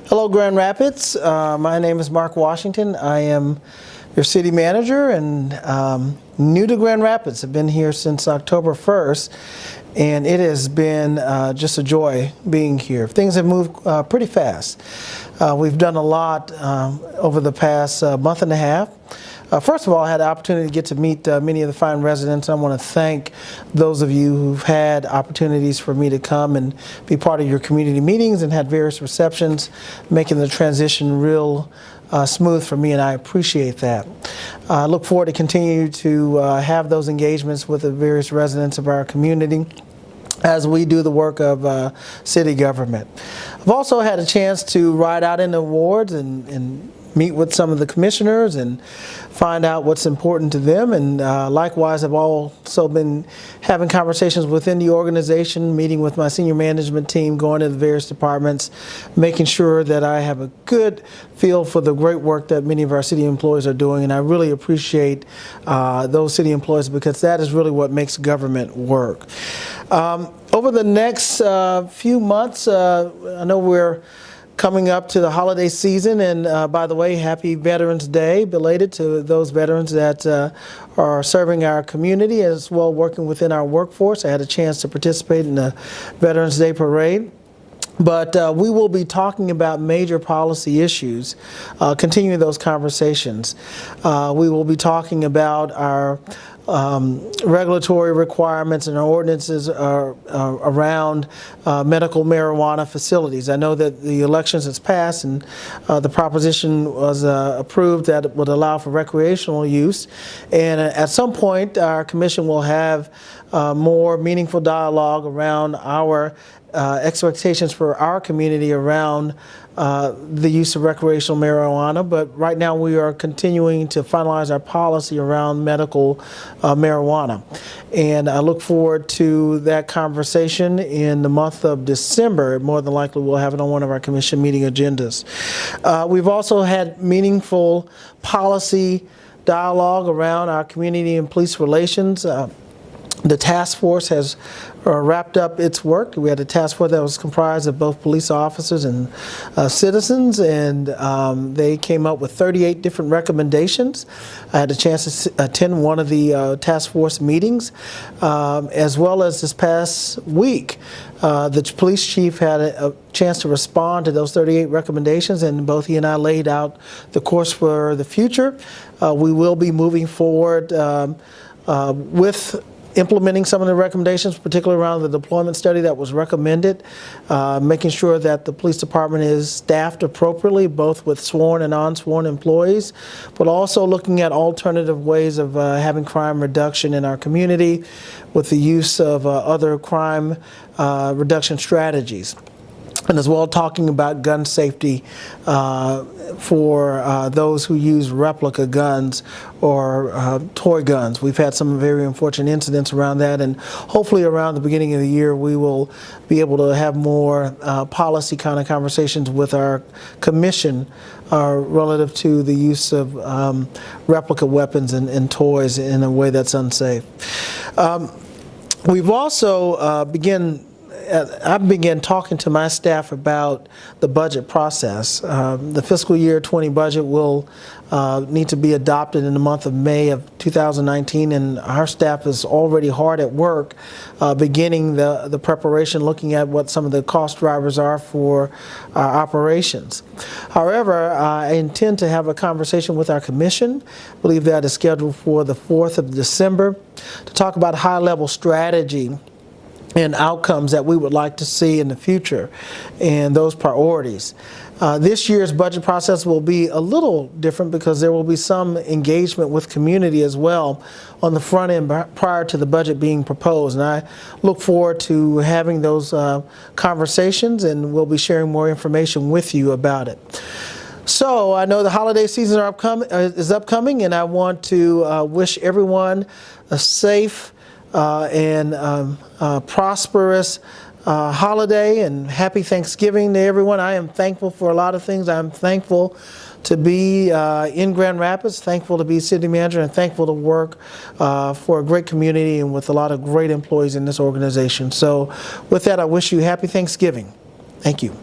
Hello, Grand Rapids. My name is Mark Washington. I am your city manager and new to Grand Rapids. I've been here since October 1st, and it has been just a joy being here. Things have moved pretty fast. We've done a lot over the past month and a half. First of all, I had the opportunity to get to meet many of the fine residents. I want to thank those of you who've had opportunities for me to come and be part of your community meetings and had various receptions, making the transition real smooth for me, and I appreciate that. I look forward to continue to have those engagements with the various residents of our community as we do the work of city government. I've also had a chance to ride out in the wards and meet with some of the commissioners and find out what's important to them, and likewise I've also been having conversations within the organization, meeting with my senior management team, going to the various departments, making sure that I have a good feel for the great work that many of our city employees are doing, and I really appreciate those city employees because that is really what makes government work. Over the next few months, I know we're coming up to the holiday season, and by the way, happy Veterans Day, belated to those veterans that are serving our community as well working within our workforce. I had a chance to participate in the Veterans Day Parade. But we will be talking about major policy issues, continuing those conversations. We will be talking about our regulatory requirements and our ordinances around medical marijuana facilities. I know that the elections has passed and the proposition was approved that it would allow for recreational use, and at some point our commission will have more meaningful dialogue around our expectations for our community around the use of recreational marijuana, but right now we are continuing to finalize our policy around medical marijuana. And I look forward to that conversation in the month of December. More than likely we'll have it on one of our commission meeting agendas. We've also had meaningful policy dialogue around our community and police relations. The task force has wrapped up its work. We had a task force that was comprised of both police officers and citizens, and they came up with 38 different recommendations. I had a chance to attend one of the task force meetings, as well as this past week. The police chief had a chance to respond to those 38 recommendations, and both he and I laid out the course for the future. We will be moving forward with implementing some of the recommendations, particularly around the deployment study that was recommended, making sure that the police department is staffed appropriately, both with sworn and unsworn employees, but also looking at alternative ways of having crime reduction in our community with the use of other crime reduction strategies. And as well talking about gun safety for those who use replica guns or toy guns. We've had some very unfortunate incidents around that, and hopefully around the beginning of the year we will be able to have more policy kind of conversations with our commission relative to the use of replica weapons and toys in a way that's unsafe. We've also I began talking to my staff about the budget process. The fiscal year 20 budget will need to be adopted in the month of May of 2019, and our staff is already hard at work beginning the preparation, looking at what some of the cost drivers are for our operations. However, I intend to have a conversation with our commission. I believe that is scheduled for the 4th of December to talk about high-level strategy and outcomes that we would like to see in the future and those priorities. This year's budget process will be a little different because there will be some engagement with community as well on the front end prior to the budget being proposed. And I look forward to having those conversations, and we'll be sharing more information with you about it. So I know the holiday season is upcoming, and I want to wish everyone a safe and prosperous holiday and happy Thanksgiving to everyone. I am thankful for a lot of things. I'm thankful to be in Grand Rapids, thankful to be city manager, and thankful to work for a great community and with a lot of great employees in this organization. So with that, I wish you happy Thanksgiving. Thank you.